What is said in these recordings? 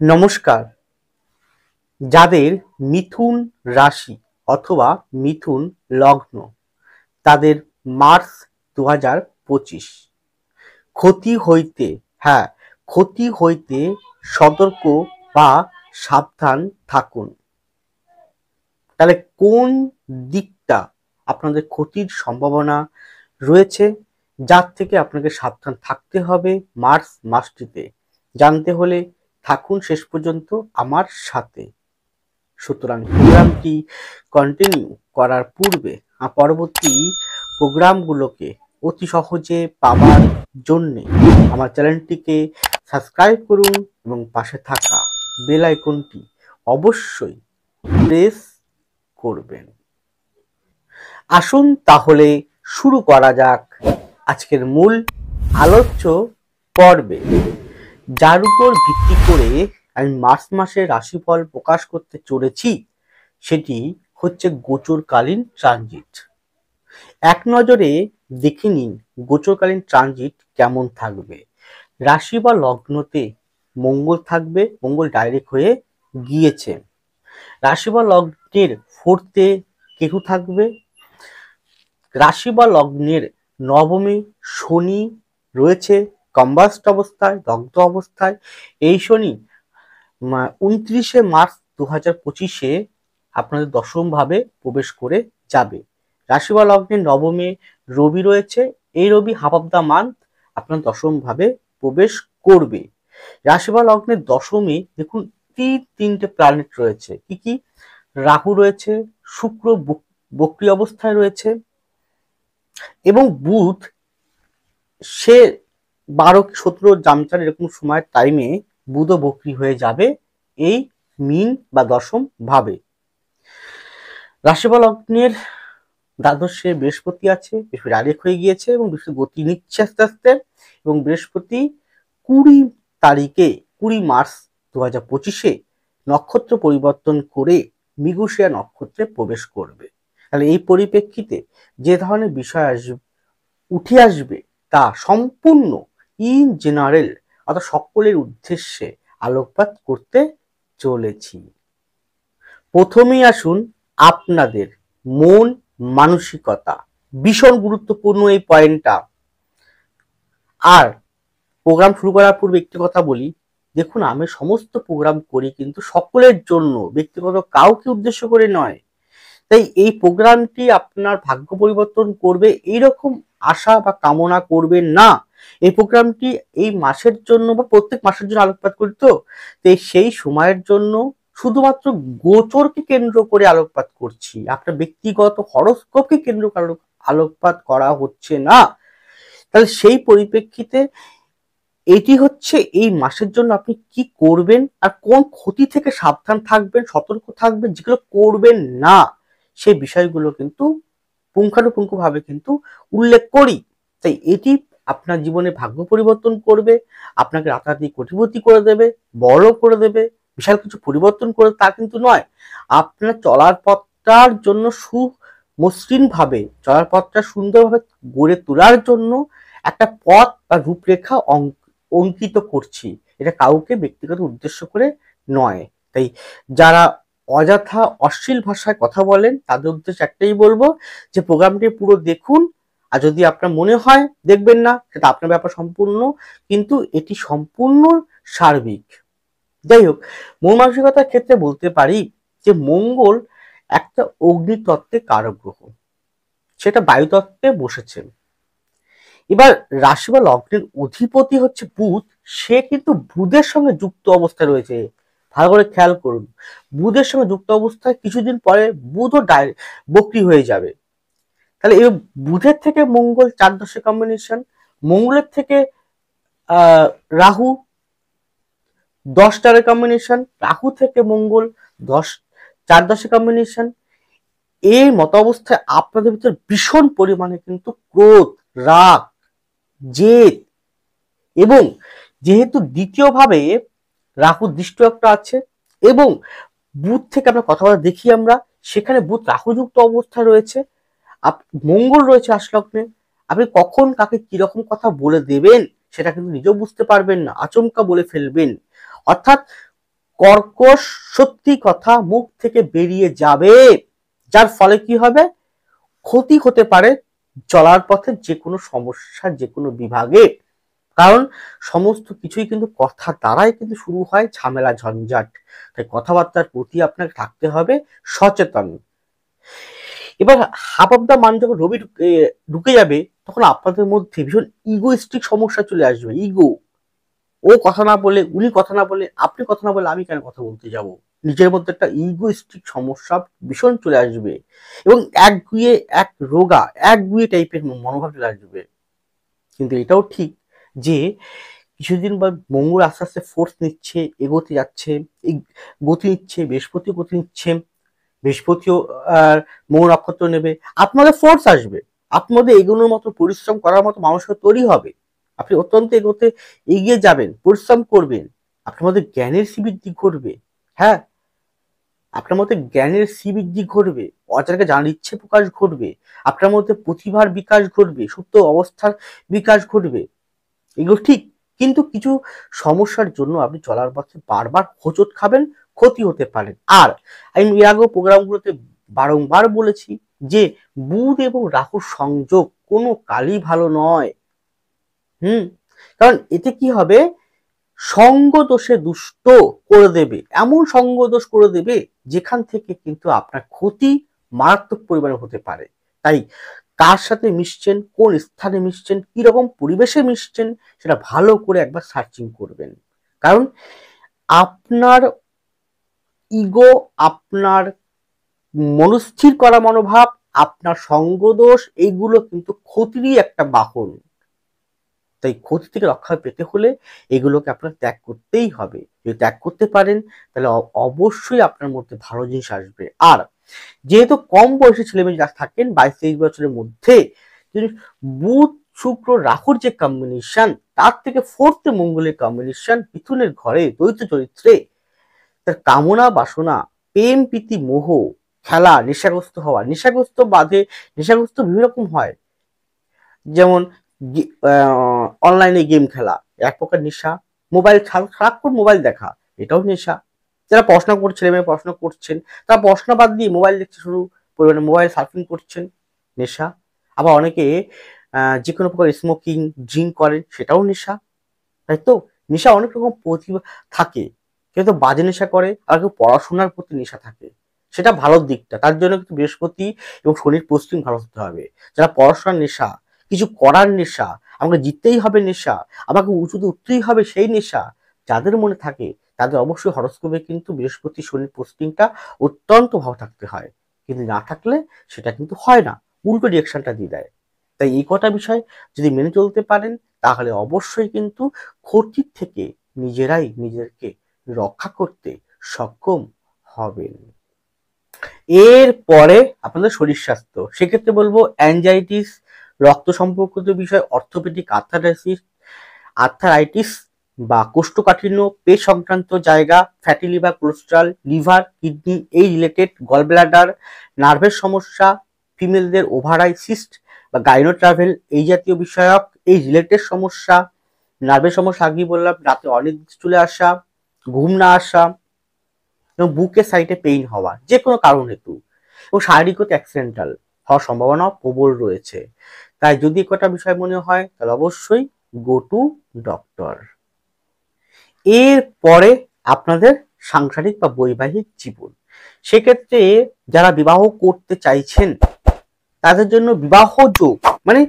নমস্কার। যাদের মিথুন রাশি অথবা মিথুন লগ্ন তাদের মার্চ 2025 ক্ষতি হইতে ক্ষতি হইতে সতর্ক বা সাবধান থাকুন। তাহলে কোন দিকটা আপনাদের ক্ষতির সম্ভাবনা রয়েছে, যার থেকে আপনাকে সাবধান থাকতে হবে মার্চ মাসটিতে, জানতে হলে থাকুন শেষ পর্যন্ত আমার সাথে। সুতরাং প্রোগ্রামটি কন্টিনিউ করার পূর্বে পরবর্তী প্রোগ্রামগুলোকে অতি সহজে পাওয়ার জন্যে আমার চ্যানেলটিকে সাবস্ক্রাইব করুন এবং পাশে থাকা বেল আইকনটি অবশ্যই প্রেস করবেন। আসুন তাহলে শুরু করা যাক আজকের মূল আলোচ্য পর্বে, যার উপর ভিত্তি করে আমি মার্চ মাসের রাশিফল প্রকাশ করতে চলেছি। সেটি হচ্ছে গোচরকালীন ট্রানজিট। এক নজরে দেখে নিন গোচরকালীন ট্রানজিট কেমন থাকবে। রাশি বা লগ্নতে মঙ্গল থাকবে, মঙ্গল ডাইরেক্ট হয়ে গিয়েছে। রাশি বা লগ্নের ফোর্থে কেতু থাকবে। রাশি বা লগ্নের নবমে শনি রয়েছে কম্বাস্ট অবস্থায়, দগ্ধ অবস্থায়। এই শনি 29শে মার্চ 2025 আপনাদের দশম ভাবে প্রবেশ করে যাবে। রাশি বা লগ্নের নবমে রবি রয়েছে। এই রবি হাফ অফ দ্য মান্থ আপনার দশম ভাবে প্রবেশ করবে। রাশি বা লগ্নের দশমে দেখুন তিনটে প্ল্যানেট রয়েছে। কি কি? রাহু রয়েছে, শুক্র বক্রী অবস্থায় রয়েছে এবং বুধ সে 12-17 জামচার এরকম সময়ের টাইমে বুধও বক্রী হয়ে যাবে এই মিন বা দশম ভাবে। রাশি বা লগ্নের দ্বাদশে বৃহস্পতি আছে, বৃহস্পতি ডাইরেক্ট হয়ে গিয়েছে এবং বৃহস্পতি গতি নিচ্ছে আস্তে আস্তে, এবং বৃহস্পতি 20 মার্চ 2025 নক্ষত্র পরিবর্তন করে মৃগশিরা নক্ষত্রে প্রবেশ করবে। তাহলে এই পরিপ্রেক্ষিতে যে ধরনের বিষয় উঠে আসবে তা সম্পূর্ণ ইন জেনারেল অর্থাৎ সকলের উদ্দেশ্যে আলোকপাত করতে চলেছি। প্রথমেই আসুন আপনাদের মন মানসিকতা, ভীষণ গুরুত্বপূর্ণ এই পয়েন্টটা। আর প্রোগ্রাম শুরু করার পূর্বে একটি কথা বলি, দেখুন আমি সমস্ত প্রোগ্রাম করি কিন্তু সকলের জন্য, ব্যক্তিগত কাউকে উদ্দেশ্য করে নয়। তাই এই প্রোগ্রামটি আপনার ভাগ্য পরিবর্তন করবে এইরকম আশা বা কামনা করবেন না। এই প্রোগ্রামটি এই মাসের জন্য বা প্রত্যেক মাসের জন্য আলোকপাত করি, তো সেই সময়ের জন্য শুধুমাত্র গোচরকে কেন্দ্র করে আলোকপাত করছি। আপনার ব্যক্তিগত হরস্কোপকে কেন্দ্র করে আলোকপাত করা হচ্ছে না। তাহলে সেই পরিপ্রেক্ষিতে এটি হচ্ছে এই মাসের জন্য আপনি কি করবেন আর কোন ক্ষতি থেকে সাবধান থাকবেন, সতর্ক থাকবেন, যেগুলো করবেন না সেই বিষয়গুলো কিন্তু পুঙ্খানুপুঙ্খভাবে কিন্তু উল্লেখ করি। তাই এটি আপনার জীবনে ভাগ্য পরিবর্তন করবে, আপনাকে রাতারাতি কোটিপতি করে দেবে, বড় করে দেবে, বিশাল কিছু পরিবর্তন করে তা কিন্তু নয়। আপনার চলার পথটার জন্য সুমসৃণ ভাবে চলার পথটা সুন্দরভাবে গড়ে তোলার জন্য একটা পথ বা রূপরেখা অঙ্কিত করছি। এটা কাউকে ব্যক্তিগত উদ্দেশ্য করে নয়। তাই যারা অযথা অশ্লীল ভাষায় কথা বলেন তাদের উদ্দেশ্যে একটাই বলবো যে প্রোগ্রামটি পুরো দেখুন। আর যদি আপনার মনে হয় দেখবেন না, সেটা আপনার ব্যাপার সম্পূর্ণ, কিন্তু এটি সম্পূর্ণ সার্বিক। যাই হোক, মন মানসিকতার ক্ষেত্রে বলতে পারি যে মঙ্গল একটা অগ্নিতত্ত্বে কারক গ্রহ, সেটা বায়ুতত্ত্বে বসেছে। এবার রাশি বা লগ্নের অধিপতি হচ্ছে বুধ, সে কিন্তু বুধের সঙ্গে যুক্ত অবস্থায় রয়েছে। ভালো করে খেয়াল করুন, বুধের সঙ্গে যুক্ত অবস্থায় কিছুদিন পরে বুধও বক্রী হয়ে যাবে। তাহলে এই বুধের থেকে মঙ্গল 4-10 কম্বিনেশন, মঙ্গলের থেকে রাহু 10 কম্বিনেশন, রাহু থেকে মঙ্গল 4-10 কম্বিনেশন। এই মত অবস্থায় আপনাদের ভিতরে ভীষণ পরিমাণে কিন্তু ক্রোধ, রাগ, জেদ, এবং যেহেতু দ্বিতীয় ভাবে রাহু দৃষ্টি একটা আছে এবং বুধ থেকে আমরা কথাবার্তা দেখি আমরা, সেখানে বুধ রাহুযুক্ত অবস্থায় রয়েছে, মঙ্গল রয়েছে আশ্লগ্নে। আপনি কখন কাকে কিরকম কথা বলে দেবেন সেটা কিন্তু নিজেও বুঝতে পারবেন না, আচমকা বলে ফেলবেন। অর্থাৎ কর্কশ সত্যি কথা মুখ থেকে বেরিয়ে যাবে, যার ফলে কি হবে, ক্ষতি হতে পারে চলার পথে যে কোনো সমস্যা, যে কোনো বিভাগে। কারণ সমস্ত কিছুই কিন্তু কথা দ্বারাই কিন্তু শুরু হয়, ঝামেলা ঝঞ্ঝাট। তাই কথাবার্তার প্রতি আপনাকে থাকতে হবে সচেতন। এবার হাফ অফ দ্য মান যখন রবি ঢুকে যাবে, তখন আপনাদের মধ্যে ভীষণ ইগোইস্টিক সমস্যা চলে আসবে। ইগো, ও কথা না বলে, উনি কথা না বলে, আপনি কথা না বলে আমি কেন কথা বলতে যাব, নিজের মধ্যে একটা ইগোইস্টিক সমস্যা ভীষণ চলে আসবে এবং একগুঁয়ে, এক রোগা একগুঁয়ে টাইপের মনোভাব চলে আসবে। কিন্তু এটাও ঠিক যে কিছুদিন বা মঙ্গল আস্তে আস্তে ফোর্স নিচ্ছে, এগোতে যাচ্ছে, গতি নিচ্ছে, বৃহস্পতিও গতি নিচ্ছে, বৃহস্পতিও মঙ্গল নক্ষত্র নেবে, আপনাদের ফোর্স আসবে, আপনাদের এগোনোর মতো, পরিশ্রম করার মতো মানুষের তৈরি হবে। আপনি অত্যন্ত এগিয়ে যাবেন, পরিশ্রম করবেন, আপনার মধ্যে জ্ঞানের শ্রীবৃদ্ধি ঘটবে। হ্যাঁ, আপনার মধ্যে জ্ঞানের শ্রীবৃদ্ধি ঘটবে, অজানাকে জানার ইচ্ছে প্রকাশ ঘটবে, আপনার মধ্যে প্রতিভার বিকাশ ঘটবে, সুপ্ত অবস্থার বিকাশ ঘটবে। এগুলো ঠিক, কিন্তু কিছু সমস্যার জন্য আপনি চলার পথে বারবার হোঁচট খাবেন, ক্ষতি হতে পারে। আর আমি এর আগেও প্রোগ্রামগুলোতে বারংবার বলেছি যে বুধ এবং রাহুর সংযোগ কোনো কালই ভালো নয়। কারণ এতে কি হবে, সঙ্গ দোষে দুষ্ট করে দেবে, এমন সঙ্গ দোষ করে দেবে যেখান থেকে কিন্তু আপনার ক্ষতি মারাত্মক পরিমাণে হতে পারে। তাই কার সাথে মিশছেন, কোন স্থানে মিশছেন, কিরকম পরিবেশে মিশছেন, সেটা ভালো করে একবার সার্চিং করবেন। কারণ আপনার ইগো, আপনার মনস্থির করা মনোভাব, আপনার সঙ্গদোষ, এইগুলো কিন্তু ক্ষতিরই একটা বাহন। তাই ক্ষতি থেকে রক্ষা পেতে হলে এগুলোকে আপনার ত্যাগ করতেই হবে। যদি ত্যাগ করতে পারেন তাহলে অবশ্যই আপনার মধ্যে ভালো জিনিস আসবে। আর যেহেতু কম বয়সী ছেলেমেয়ে যারা থাকেন 22-23 বছরের মধ্যে, বুধ শুক্র রাহুর যে কম্বিনেশন, তার থেকে ফোর্থে মঙ্গলের কম্বিনেশন, মিথুনের ঘরে দ্বৈত চরিত্রে, তার কামনা বাসনা, প্রেম প্রীতি মোহ, খেলা, নেশাগ্রস্ত হওয়া, নেশাগ্রস্ত বাদে নেশাগ্রস্ত বিভিন্ন রকম হয়, যেমন অনলাইনে গেম খেলা এক প্রকার নেশা, মোবাইল সারাক্ষণ মোবাইল দেখা এটাও নেশা। যারা পড়াশোনা করছে, ছেলে মেয়ে পড়াশোনা করছেন, তারা পড়াশোনা বাদ দিয়ে মোবাইল দেখতে শুরু পরিমাণে মোবাইল সার্ফিং করছেন, নেশা। আবার অনেকে যে কোনো প্রকার স্মোকিং ড্রিঙ্ক করেন, সেটাও নেশা। তাই তো নেশা অনেক রকম প্রতিভা থাকে, কেউ তো বাজে নেশা করে, আর কেউ পড়াশোনার প্রতি নেশা থাকে, সেটা ভালোর দিকটা। তার জন্য কিন্তু বৃহস্পতি এবং শনির পোস্টিং ভালো হতে হবে। যারা পড়াশোনার নেশা, কিছু করার নেশা, আমাকে জিততেই হবে নেশা, আমাকে উঁচুতে উঠতেই হবে সেই নেশা, যাদের মনে থাকে তাদের অবশ্যই হরস্কোপে কিন্তু বৃহস্পতি শনির পোস্টিংটা অত্যন্ত ভালো থাকতে হয়। কিন্তু না থাকলে সেটা কিন্তু হয় না, উল্টো রিয়েকশনটা দিয়ে দেয়। তাই এই কটা বিষয় যদি মেনে চলতে পারেন তাহলে অবশ্যই কিন্তু ক্ষতির থেকে নিজেরাই নিজেদেরকে রক্ষা করতে সক্ষম হবেন। এর পরে আপনাদের শরীর স্বাস্থ্য, সেক্ষেত্রে বলবো অ্যাংজাইটিস, রক্ত সম্পর্কিত বিষয়, অর্থোপেডিক আর্থারাইটিস বা কোষ্ঠকাঠিন্য, পেট সংক্রান্ত জায়গা, fatty liver, cholesterol, liver, kidney এই রিলেটেড, গলব্লাডার, নার্ভের সমস্যা, ফিমেলদের ওভারাই সিস্ট বা গাইনো ট্রাভেল এই জাতীয় বিষয়ক এই রিলেটেড সমস্যা, নার্ভের সমস্যা আগেই বললাম, রাতে অনিদ্রা চলে আসা, ঘুম না আসা এবং বুকের সাইডে পেইন হওয়া যে কোনো কারণ হেতু, এবং শারীরিকত অ্যাক্সিডেন্টাল হওয়ার সম্ভাবনা প্রবল রয়েছে। তাই যদি কটা বিষয় মনে হয় তাহলে অবশ্যই গো টু ডক্টর। এর পরে আপনাদের সাংসারিক বা বৈবাহিক জীবন, সেক্ষেত্রে যারা বিবাহ করতে চাইছেন তাদের জন্য বিবাহ যোগ, মানে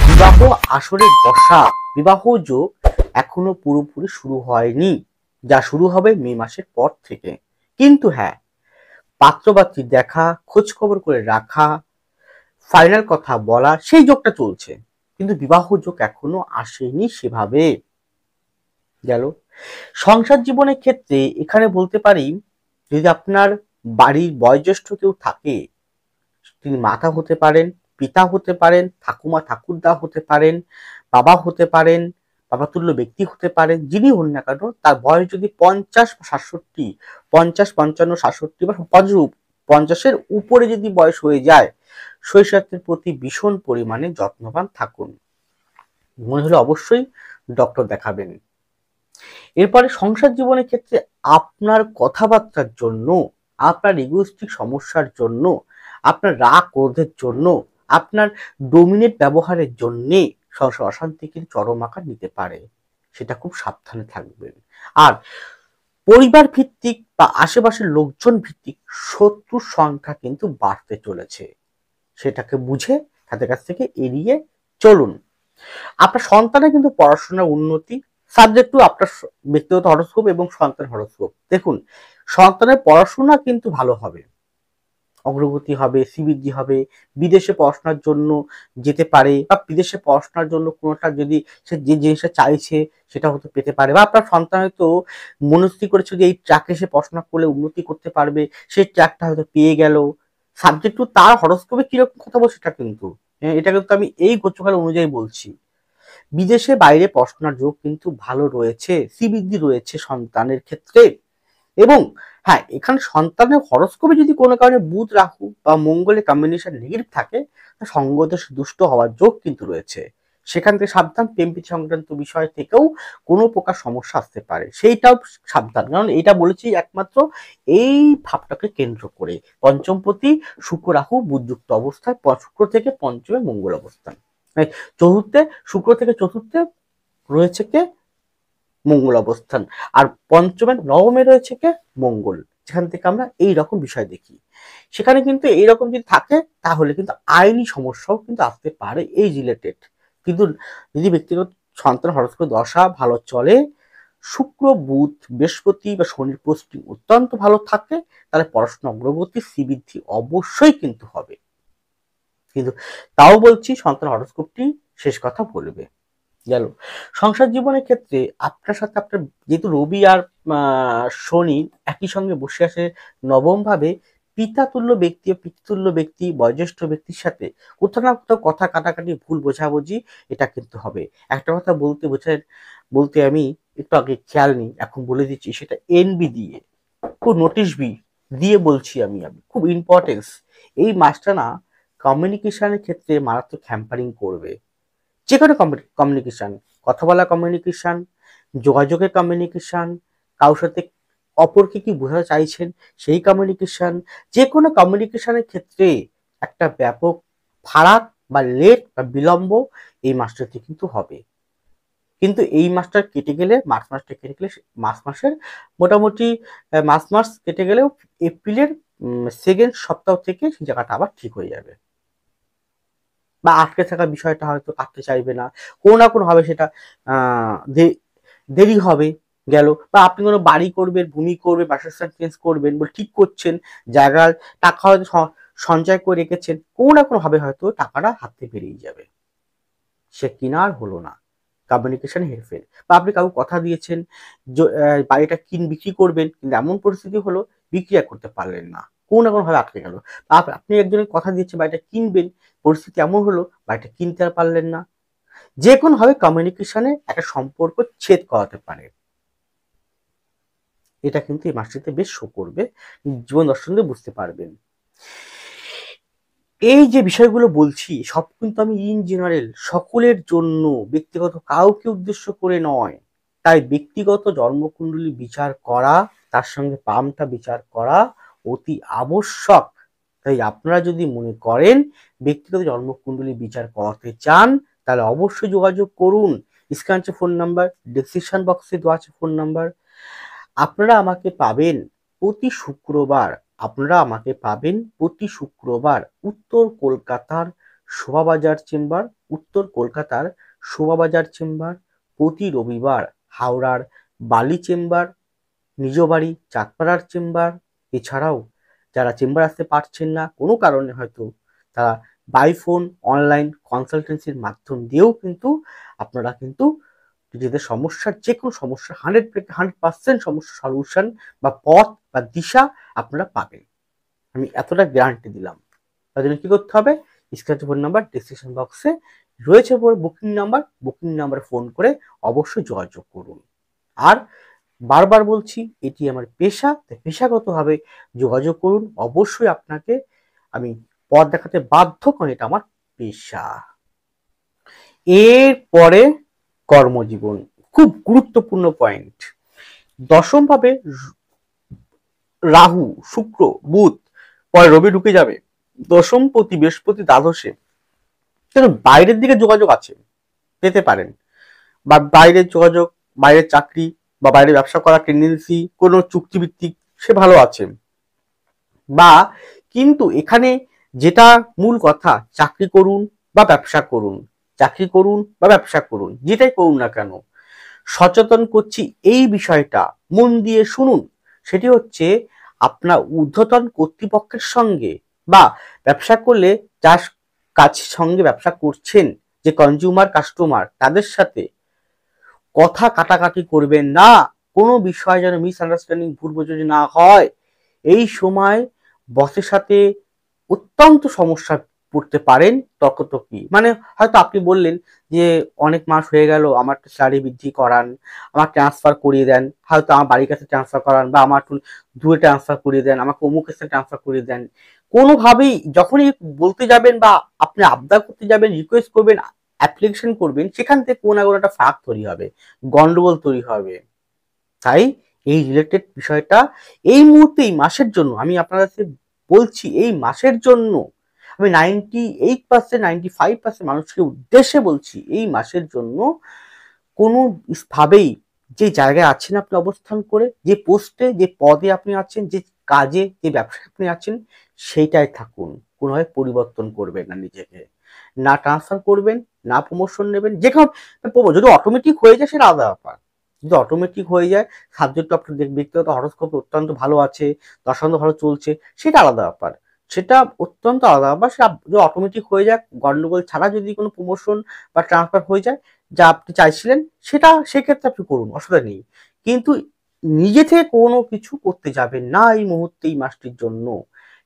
বিবাহ আসরে বসা, বিবাহ যোগ এখনো পুরোপুরি শুরু হয়নি, যা শুরু হবে মে মাসের পর থেকে। কিন্তু হ্যাঁ, পাত্রপাত্রী দেখা, খোঁজ খবর করে রাখা, ফাইনাল কথা বলা, সেই যোগটা চলছে, কিন্তু বিবাহ যোগ এখনো আসেনি সেভাবে। গেল সংসার জীবনের ক্ষেত্রে, এখানে বলতে পারি যদি আপনার বাড়ির বয়োজ্যেষ্ঠ কেউ থাকে, তিনি মাতা হতে পারেন, পিতা হতে পারেন, ঠাকুমা ঠাকুরদা হতে পারেন, বাবা হতে পারেন, বাবাতুল্য ব্যক্তি হতে পারেন, যিনি হন না কেন, তার বয়স যদি 50 বা 67, 50, 55, 67 বা 50-এর উপরে যদি বয়স হয়ে যায়, শরীর স্বাস্থ্যের প্রতি ভীষণ পরিমাণে যত্নবান থাকুন। মনে হলে অবশ্যই ডক্টর দেখাবেন। এরপরে সংসার জীবনের ক্ষেত্রে আপনার কথাবার্তার জন্য, আপনার ইগোইস্টিক সমস্যার জন্য, আপনার রাগ ক্রোধের জন্য, আপনার ডোমিনেট ব্যবহারের জন্যে সংসার অশান্তি কিন্তু চরম আকার নিতে পারে। সেটা খুব সাবধানে থাকবেন। আর পরিবার ভিত্তিক বা আশেপাশের লোকজন ভিত্তিক শত্রুর সংখ্যা কিন্তু বাড়তে চলেছে। সেটাকে বুঝে তাদের কাছ থেকে এড়িয়ে চলুন। আপনার সন্তানের কিন্তু পড়াশোনার উন্নতি সাবজেক্ট টু আপনার ব্যক্তিগত হরোস্কোপ এবং সন্তান হরোস্কোপ। দেখুন, সন্তানের পড়াশোনা কিন্তু ভালো হবে, অগ্রগতি হবে, শ্রীবৃদ্ধি হবে, বিদেশে পড়াশোনার জন্য যেতে পারে, বা বিদেশে পড়াশোনার জন্য কোনোটা যদি সে যে জিনিসটা চাইছে সেটা হয়তো পেতে পারে, বা আপনার সন্তান হয়তো মনস্থির করেছে যে এই ট্র্যাকে সে পড়াশোনা করলে উন্নতি করতে পারবে, সেই ট্র্যাকটা হয়তো পেয়ে গেল। সাবজেক্ট টু তার হরোস্কোপে কিরকম কথা বলছে সেটা কিন্তু, এটা কিন্তু আমি এই গোচরকাল অনুযায়ী বলছি। বিদেশে বাইরে পড়াশোনার যোগ কিন্তু ভালো রয়েছে, শ্রীবৃদ্ধি রয়েছে সন্তানের ক্ষেত্রে। এবং হ্যাঁ, এখানে সন্তানের হরোস্কোপে যদি কোনো কারণে বুধ রাহু বা মঙ্গলের কম্বিনেশন নেগেটিভ থাকে, সঙ্গদোষে দুষ্ট হওয়ার যোগ কিন্তু রয়েছে। সেখান থেকে সাবধান। প্রেমপ্রীতি সংক্রান্ত বিষয় থেকেও কোনো প্রকার সমস্যা আসতে পারে, সেইটাও সাবধান। কারণ এটা বলেছি একমাত্র এই ভাবটাকে কেন্দ্র করে। পঞ্চমপতি শুক্র রাহু বুধযুক্ত অবস্থায়, শুক্র থেকে পঞ্চমে মঙ্গল অবস্থান, চতুর্থে শুক্র থেকে চতুর্থে রয়েছে কে মঙ্গল অবস্থান, আর পঞ্চমে নবমে রয়েছে কে মঙ্গল। যেখান থেকে আমরা এই রকম বিষয় দেখি, সেখানে কিন্তু এইরকম যদি থাকে তাহলে কিন্তু আইনি সমস্যাও কিন্তু আসতে পারে এই রিলেটেড। কিন্তু যদি ব্যক্তিগত সন্তান হরস্কোপ দশা ভালো চলে, শুক্র বুধ বৃহস্পতি বা শনির পোস্টিং অত্যন্ত ভালো থাকে, তাহলে পড়াশোনা অগ্রগতি শ্রীবৃদ্ধি অবশ্যই কিন্তু হবে। কিন্তু তাও বলছি সন্তান হরস্কোপটি শেষ কথা বলবে। গেল সংসার জীবনের ক্ষেত্রে আপনার সাথে আপনার যেহেতু রবি আর শনি একই সঙ্গে বসে আসে নবম ভাবে, পিতাতুল্য ব্যক্তি ও পিতৃতুল্য ব্যক্তি বয়োজ্যেষ্ঠ ব্যক্তির সাথে কোথাও না কোথাও কথা কাটাকাটি ভুল বোঝাবুঝি এটা কিন্তু হবে। একটা কথা বলতে আমি একটু আগে খেয়াল নেই, এখন বলে দিচ্ছি, সেটা এনবি দিয়ে, খুব নোটিশ বি দিয়ে বলছি আমি খুব ইম্পর্টেন্স। এই মাসটা না কমিউনিকেশনের ক্ষেত্রে মারাত্মক হ্যাম্পারিং করবে। যে কোনো কমিউনিকেশন, কথা বলা কমিউনিকেশন, যোগাযোগের কমিউনিকেশন, কারোর সাথে অপরকে কি বোঝাতে চাইছেন সেই কমিউনিকেশন, যে কোনো কমিউনিকেশনের ক্ষেত্রে একটা ব্যাপক ফারাক বা লেট বা বিলম্ব এই মাসটাতে কিন্তু হবে। কিন্তু এই মাসটা কেটে গেলে, মাসটা কেটে গেলে, মাসের মোটামুটি মাস কেটে গেলেও এপ্রিলের সেকেন্ড সপ্তাহ থেকে সেই জায়গাটা আবার ঠিক হয়ে যাবে, বা আটকে থাকা বিষয়টা হয়তো কাটতে চাইবে না, কোনো না কোনো ভাবে সেটা দেরি হবে। গেল, বা আপনি কোনো বাড়ি করবেন, ভূমি করবেন, বাসস্থান চেঞ্জ করবেন বলে ঠিক করছেন, জায়গার টাকা হয়তো সঞ্চয় করে রেখেছেন, কোনো না কোনো ভাবে হয়তো টাকাটা হাতে বেরিয়ে যাবে, সে কিনার হলো না। কমিউনিকেশন হেরফের। বা আপনি কাউকে কথা দিয়েছেন বাড়িটা বিক্রি করবেন, কিন্তু এমন পরিস্থিতি হলো বিক্রি করতে পারলেন না, কোনো না কোনো ভাবে আটকে গেল। আপনি একজনের কথা দিয়েছেন বাড়িটা কিনবেন, পরিস্থিতি এমন হলো বাড়িটা কিনতে আর পারলেন না। যে কোনো ভাবে কমিউনিকেশনে একটা সম্পর্ক ছেদ করাতে পারে। এটা কিন্তু এই মাসটিতে বেশ শো করবে, জীবন দর্শন দিয়ে বুঝতে পারবেন। এই যে বিষয়গুলো বলছি সব কিন্তু আমি ইন জেনারেল সকলের জন্য, ব্যক্তিগত কাউকে উদ্দেশ্য করে নয়। তাই ব্যক্তিগত জন্মকুণ্ডলী বিচার করা, তার সঙ্গে পামটা বিচার করা অতি আবশ্যক। তাই আপনারা যদি মনে করেন ব্যক্তিগত জন্মকুণ্ডলী বিচার করাতে চান, তাহলে অবশ্যই যোগাযোগ করুন। স্ক্রিনে আছে ফোন নাম্বার, ডেসক্রিপশন বক্সে দেওয়া আছে ফোন নাম্বার। আপনারা আমাকে পাবেন প্রতি শুক্রবার, উত্তর কলকাতার শোভাবাজার চেম্বার, প্রতি রবিবার হাওড়ার বালি চেম্বার, নিজ বাড়ি চাঁদপাড়ার চেম্বার। এছাড়াও যারা চেম্বার আসতে পারছেন না কোনো কারণে, হয়তো তারা বাই ফোন অনলাইন কনসালটেন্সির মাধ্যম দিয়েও কিন্তু আপনারা কিন্তু নিজেদের সমস্যার যে কোনো সমস্যা 100% সমস্যা সলিউশন বা পথ বা দিশা আপনারা পাবেন, আমি এতটা গ্যারান্টি দিলাম। তার জন্য কি করতে হবে, স্ক্রিনে ফোন নাম্বার, ডেসক্রিপশন বক্সে রয়েছে বুকিং নাম্বার ফোন করে অবশ্যই যোগাযোগ করুন। আর বারবার বলছি এটি আমার পেশা, তাই পেশাগতভাবে যোগাযোগ করুন। অবশ্যই আপনাকে আমি পথ দেখাতে বাধ্য, কারণ এটা আমার পেশা। এরপরে কর্মজীবন, খুব গুরুত্বপূর্ণ পয়েন্ট। দশম ভাবে রাহু, শুক্র, বুধ, পরে রবি ঢুকে যাবে। দশম পতি বৃহস্পতি দ্বাদশে, বাইরের দিকে যোগাযোগ আছে, পেতে পারেন, বা বাইরের যোগাযোগ, বাইরের চাকরি বা বাইরে ব্যবসা করার টেন্ডেন্সি, কোনো চুক্তিভিত্তিক সে ভালো আছে। বা কিন্তু এখানে যেটা মূল কথা, চাকরি করুন বা ব্যবসা করুন, চাকরি করুন বা ব্যবসা করুন, যেটাই করুন না কেন, সচেতন করছি এই বিষয়টা মন দিয়ে শুনুন। সেটি হচ্ছে আপনার ঊর্ধ্বতন কর্তৃপক্ষের সঙ্গে বা ব্যবসা করলে যার কাছ সঙ্গে ব্যবসা করছেন, যে কনজিউমার কাস্টমার, তাদের সাথে কথা কাটাকাটি করবেন না। কোনো বিষয় যেন মিসআন্ডারস্ট্যান্ডিং, ভুল বোঝাবুঝি না হয়। এই সময় বসের সাথে অত্যন্ত সমস্যা পড়তে পারেন, তর্কতর্কি। মানে হয়তো আপনি বললেন যে অনেক মাস হয়ে গেল, আমার স্যালারি বৃদ্ধি করান, আমার ট্রান্সফার করিয়ে দেন, হয়তো আমার বাড়ির কাছে ট্রান্সফার করান, বা আমার একটু দূরে ট্রান্সফার করিয়ে দেন, আমাকে অমুক কাছে ট্রান্সফার করিয়ে দেন। কোনোভাবেই যখনই বলতে যাবেন বা আপনি আবদার করতে যাবেন, রিকোয়েস্ট করবেন, অ্যাপ্লিকেশন করবেন, সেখান থেকে কোনো না কোনো একটা ফাঁক তৈরি হবে, গন্ডগোল তৈরি হবে। তাই এই রিলেটেড বিষয়টা এই মুহূর্তে, এই মাসের জন্য আমি আপনার কাছে বলছি, এই মাসের জন্য আমি 98%, 95% মানুষকে উদ্দেশ্যে বলছি, এই মাসের জন্য কোনো ভাবেই যে জায়গায় আছেন আপনি অবস্থান করে, যে পোস্টে, যে পদে আপনি আছেন, যে কাজে, যে ব্যবসায় আপনি আছেন, সেইটাই থাকুন। কোনোভাবে পরিবর্তন করবেন না নিজেকে, না ট্রান্সফার করবেন, না প্রমোশন নেবেন। যেখানে যদি অটোমেটিক হয়ে যায় সেটা আলাদা ব্যাপার। যদি অটোমেটিক হয়ে যায়, সাবজেক্ট আপনার ব্যক্তিগত হরস্কোপ অত্যন্ত ভালো আছে, দশান্ত ভালো চলছে, সেটা আলাদা ব্যাপার, সেটা অত্যন্ত আলাদা ব্যাপার। সেটা যদি অটোমেটিক হয়ে যায়, গন্ডগোল ছাড়া যদি কোনো প্রমোশন বা ট্রান্সফার হয়ে যায় যা আপনি চাইছিলেন, সেটা সেক্ষেত্রে আপনি করুন, অসুবিধা নেই। কিন্তু নিজে থেকে কোনো কিছু করতে যাবেন না এই মুহূর্তে, এই মাসটির জন্য।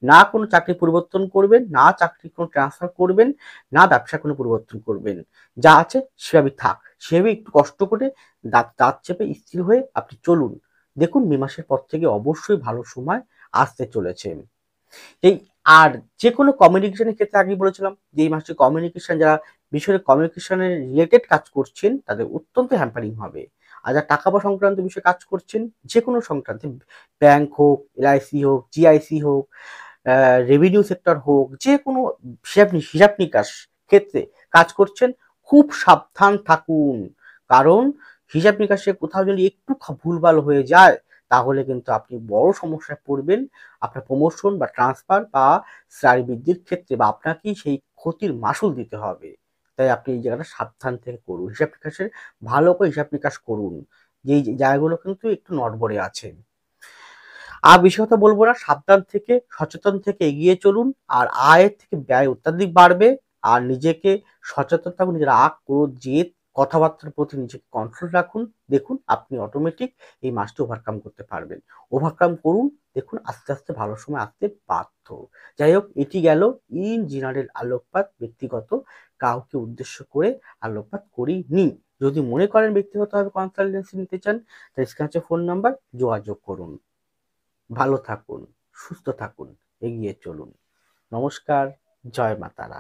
না কোনো চাকরি পরিবর্তন করবেন, না চাকরি কোনো ট্রান্সফার করবেন, না ব্যবসা কোনো পরিবর্তন করবেন। যা আছে সেভাবেই থাক, সেভাবে একটু কষ্ট করে দাঁত চেপে স্থির হয়ে আপনি চলুন। দেখুন মে মাসের পর থেকে অবশ্যই ভালো সময় আসতে চলেছে। এই আর যে কোনো কমিউনিকেশনের ক্ষেত্রে আগেই বলেছিলাম যে এই মাসে কমিউনিকেশন, যারা বিষয়ে কমিউনিকেশনের রিলেটেড কাজ করছেন তাদের অত্যন্ত হ্যাম্পারিং হবে। আর যারা টাকা পয়সা সংক্রান্ত বিষয়ে কাজ করছেন, যে কোনো সংক্রান্তে, ব্যাংক হোক, এলআইসি হোক, জিআইসি হোক, রেভিনিউ সেক্টর হোক, যে কোনো হিসাব নিকাশ ক্ষেত্রে কাজ করছেন, খুব সাবধান থাকুন। কারণ হিসাব নিকাশে কোথাও যদি একটু ভুলভাল হয়ে যায়, তাহলে কিন্তু আপনি বড় সমস্যায় পড়বেন। আপনার প্রমোশন বা ট্রান্সফার বা স্যালারি বৃদ্ধির ক্ষেত্রে বা আপনাকেই সেই ক্ষতির মাসুল দিতে হবে। তাই আপনি এই জায়গাটা সাবধান থেকে করুন, হিসাব নিকাশের ভালো করে হিসাব নিকাশ করুন। যেই জায়গাগুলো কিন্তু একটু নড়বড়ে আছে, আর বেশি কথা বলবো না, সাবধান থেকে, সচেতন থেকে এগিয়ে চলুন। আর আয়ের থেকে ব্যয় অত্যাধিক বাড়বে। আর নিজেকে সচেতন থাকুন, নিজের রাগ, ক্রোধ, জেদ, কথাবার্তার প্রতি নিজেকে কন্ট্রোল রাখুন। দেখুন আপনি অটোমেটিক এই মাসটি ওভারকাম করতে পারবেন। ওভারকাম করুন, দেখুন আস্তে আস্তে ভালো সময় আসতে বাধ্য। যাই হোক, এটি গেল ইন জেনারেল আলোকপাত, ব্যক্তিগত কাউকে উদ্দেশ্য করে আলোকপাত করিনি। যদি মনে করেন ব্যক্তিগতভাবে কনসালটেন্সি নিতে চান, তাহলে স্ক্রিনে আছে ফোন নাম্বার, যোগাযোগ করুন। ভালো থাকুন, সুস্থ থাকুন, এগিয়ে চলুন। নমস্কার, জয় মা তারা।